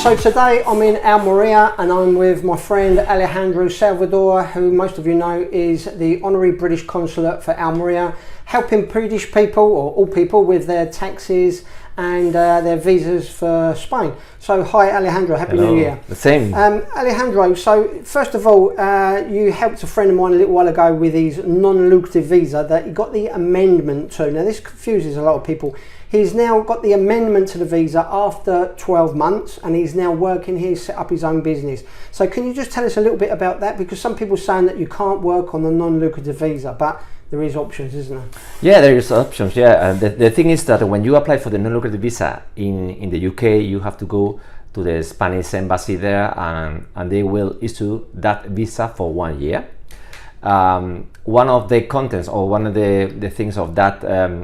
So today I'm in Almeria and I'm with my friend Alejandro Salvador, who most of you know is the Honorary British Consulate for Almeria, helping British people, or all people, with their taxes and their visas for Spain. So hi Alejandro, Happy New Year. The same. Alejandro, so first of all, you helped a friend of mine a little while ago with his non-lucrative visa that he got the amendment to. Now this confuses a lot of people. He's now got the amendment to the visa after 12 months and he's now working here, set up his own business. So can you just tell us a little bit about that? Because some people are saying that you can't work on the non-lucrative visa, but there is options, isn't there? Yeah, there is options, yeah. The thing is that when you apply for the non-lucrative visa in the UK, you have to go to the Spanish embassy there and they will issue that visa for 1 year. One of the contents or one of the things of that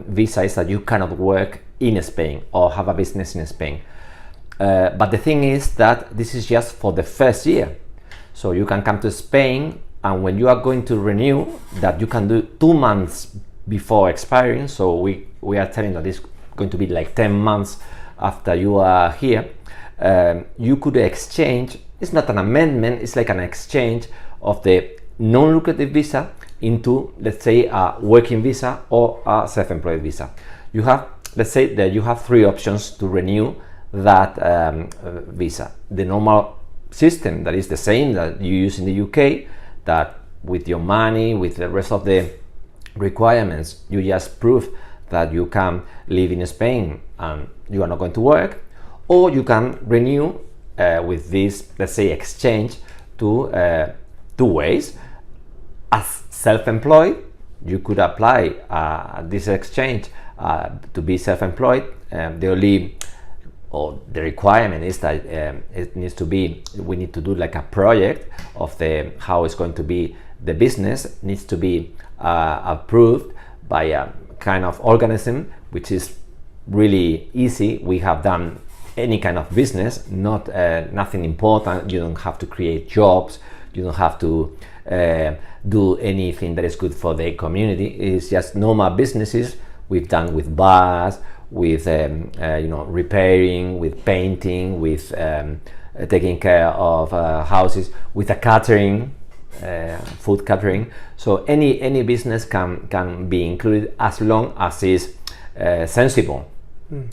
visa is that you cannot work in Spain or have a business in Spain. But the thing is that this is just for the first year. So you can come to Spain, and when you are going to renew, that you can do 2 months before expiring. So we are telling that it's going to be like 10 months after you are here. You could exchange, it's not an amendment, it's like an exchange of the non-lucrative visa into, let's say, a working visa or a self-employed visa. You have, let's say that you have 3 options to renew that visa. The normal system that is the same that you use in the UK, that with your money, with the rest of the requirements, you just prove that you can live in Spain and you are not going to work, or you can renew with this, let's say, exchange to 2 ways. As self-employed, you could apply this exchange to be self-employed. The requirement is that it needs to be, we need to do like a project of how it's going to be, the business needs to be approved by a kind of organism, which is really easy. We have done any kind of business, not nothing important. You don't have to create jobs, you don't have to do anything that is good for the community. It's just normal businesses we've done with bars, with repairing, with painting, with taking care of houses, with a catering, food catering. So any business can be included as long as it's sensible.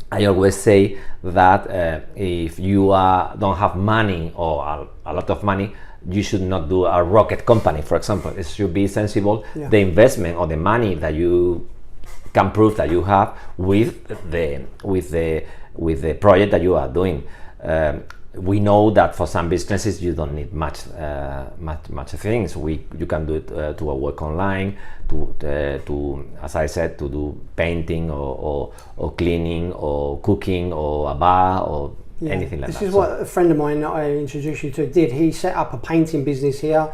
I always say that if you don't have money or a lot of money, you should not do a rocket company, for example. It should be sensible. Yeah. The investment or the money that you can prove that you have with the project that you are doing. We know that for some businesses you don't need much things. You can do it to work online, to as I said, to do painting or cleaning or cooking or a bar or anything like that. This is what a friend of mine that I introduced you to did. He set up a painting business here,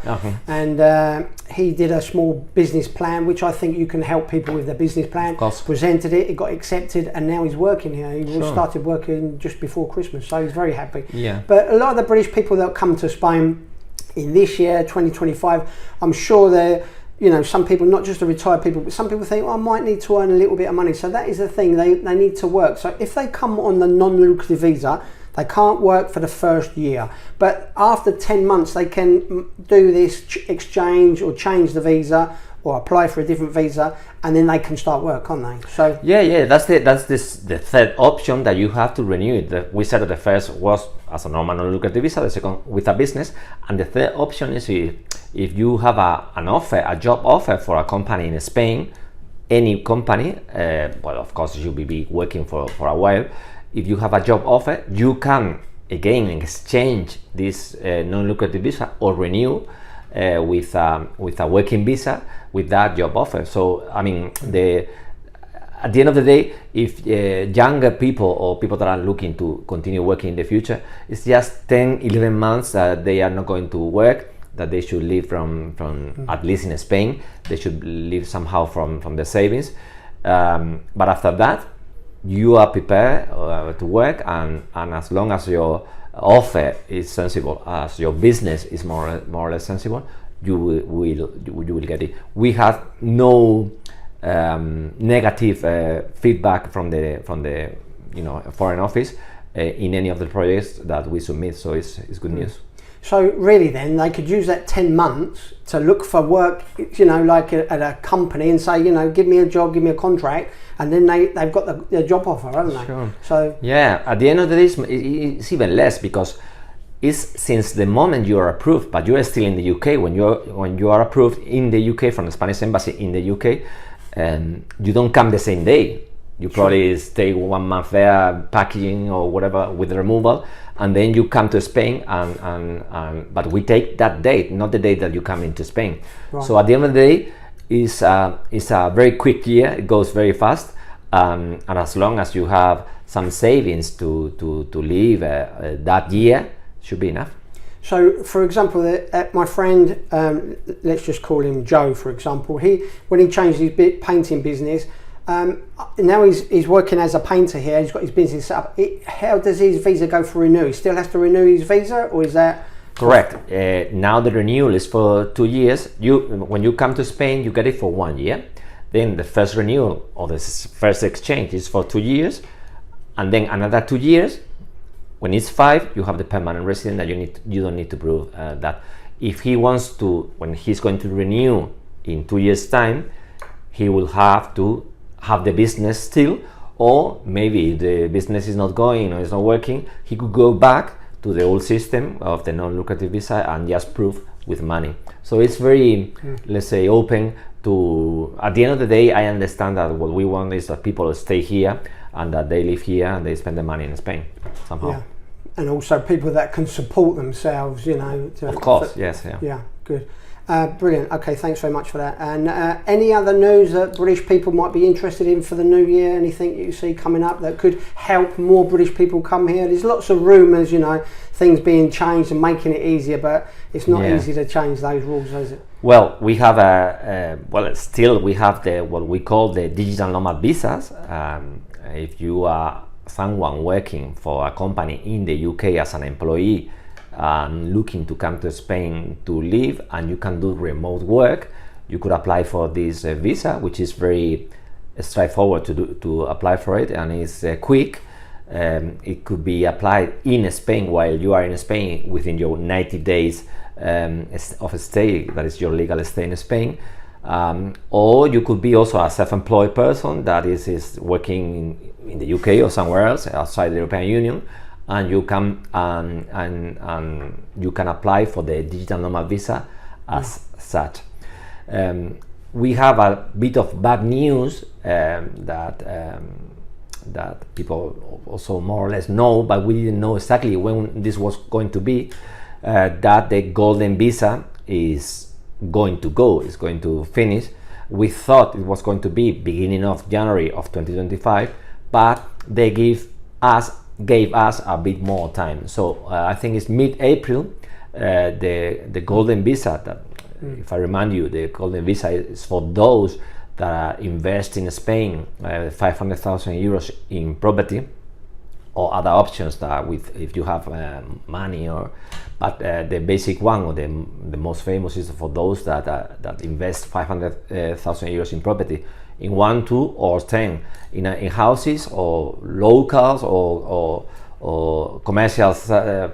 and he did a small business plan, which I think you can help people with their business plan. Of course. Presented it, it got accepted, and now he's working here. He started working just before Christmas, so he's very happy. Yeah. But a lot of the British people that come to Spain in this year, 2025, I'm sure they're, some people, not just the retired people, but some people think, I might need to earn a little bit of money. So that is the thing, they need to work. So if they come on the non-lucrative visa, they can't work for the first year. But after 10 months, they can do this exchange or change the visa or apply for a different visa, and then they can start work, can't they? So that's the third option, that you have to renew it. We said that the first was as a normal non-lucrative visa, the second with a business, and the third option is if you have a job offer for a company in Spain, any company, well, of course you will be working for a while. If you have a job offer, you can again exchange this non-lucrative visa or renew with a working visa with that job offer. So I mean, at the end of the day, if younger people or people that are looking to continue working in the future, it's just 10-11 months that they are not going to work, that they should live from at least in Spain, they should live somehow from the savings. But after that, you are prepared to work, and as long as your offer is sensible, as your business is more or less sensible, you will get it. We have no negative feedback from the foreign office. in any of the projects that we submit. So it's good news. So really then they could use that 10 months to look for work, you know, like at a company and say, you know, give me a job, give me a contract, and then they've got the job offer, haven't they? Sure. So yeah, at the end of the day, it's even less, because it's since the moment you are approved, but you are still in the UK. When you are approved in the UK from the Spanish embassy in the UK, you don't come the same day. You probably stay 1 month there, packaging or whatever with the removal, and then you come to Spain. But we take that date, not the date that you come into Spain. Right. So at the end of the day, it's a very quick year. It goes very fast, and as long as you have some savings to live that year, should be enough. So, for example, my friend, let's just call him Joe, for example. When he changed his painting business, now he's working as a painter here. He's got his business set up. How does his visa go for renew? He still has to renew his visa, or is that correct? Now the renewal is for 2 years. When you come to Spain, you get it for 1 year. Then the first renewal or the first exchange is for 2 years, and then another 2 years. When it's 5, you have the permanent resident that you don't need to prove that. If he wants to, when he's going to renew in 2 years' time, he will have to have the business still, or maybe the business is not going or it's not working, he could go back to the old system of the non-lucrative visa and just prove with money. So it's very, let's say, open to, at the end of the day, I understand that what we want is that people stay here and that they live here and they spend the money in Spain somehow. Yeah. And also people that can support themselves, you know. Of course, yes. Yeah, good. Brilliant. Okay, thanks very much for that. And any other news that British people might be interested in for the new year? Anything you see coming up that could help more British people come here? There's lots of rumours, you know, things being changed and making it easier, but it's not easy to change those rules, is it? Well, we have we have what we call the digital nomad visas. If you are someone working for a company in the UK as an employee, looking to come to Spain to live, and you can do remote work, you could apply for this visa, which is very straightforward to apply for it, and it's quick. It could be applied in Spain while you are in Spain within your 90 days of stay, that is your legal stay in Spain. Or you could be also a self-employed person that is working in the UK or somewhere else outside the European Union, and you can you can apply for the digital nomad visa as such. We have a bit of bad news that people also more or less know, but we didn't know exactly when this was going to be, that the golden visa is going to finish. We thought it was going to be beginning of January of 2025, but they gave us a bit more time. So I think it's mid-April. The golden visa, that if I remind you, the golden visa is for those that invest in Spain 500,000 euros in property or other options that if you have money, but the basic one, or the most famous, is for those that invest 500,000 euros in property, in 1, 2 or 10 in houses or locals or commercial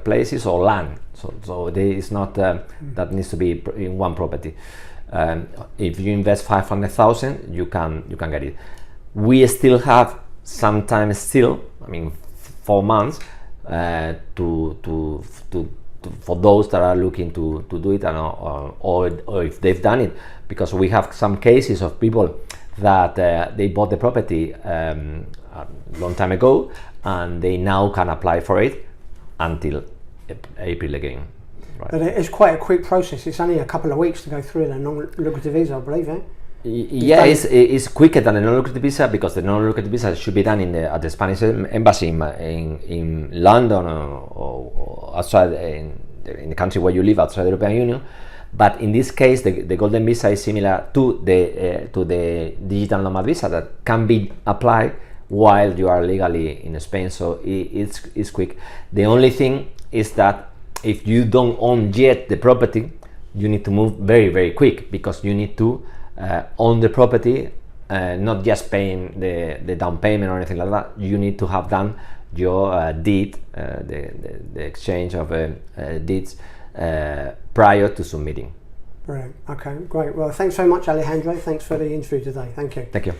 places or land. So there is not that needs to be in one property. If you invest 500,000, you can get it. We still have some time still. I mean, 4 months for those that are looking to do it, or if they've done it, because we have some cases of people that they bought the property a long time ago, and they now can apply for it until April again. Right. But it's quite a quick process. It's only a couple of weeks to go through the non-lucrative visa, I believe, eh? Yeah, it's quicker than the non-lucrative visa, because the non-lucrative visa should be done at the Spanish embassy in London or outside in the country where you live outside the European Union. But in this case, the golden visa is similar to the digital nomad visa that can be applied while you are legally in Spain. So it's quick. The only thing is that if you don't own yet the property, you need to move very, very quick, because you need to own the property, not just paying the down payment or anything like that. You need to have done your deed, the exchange of deeds prior to submitting. Brilliant. Okay, great. Well, thanks very much, Alejandro. Thanks for the interview today. Thank you. Thank you.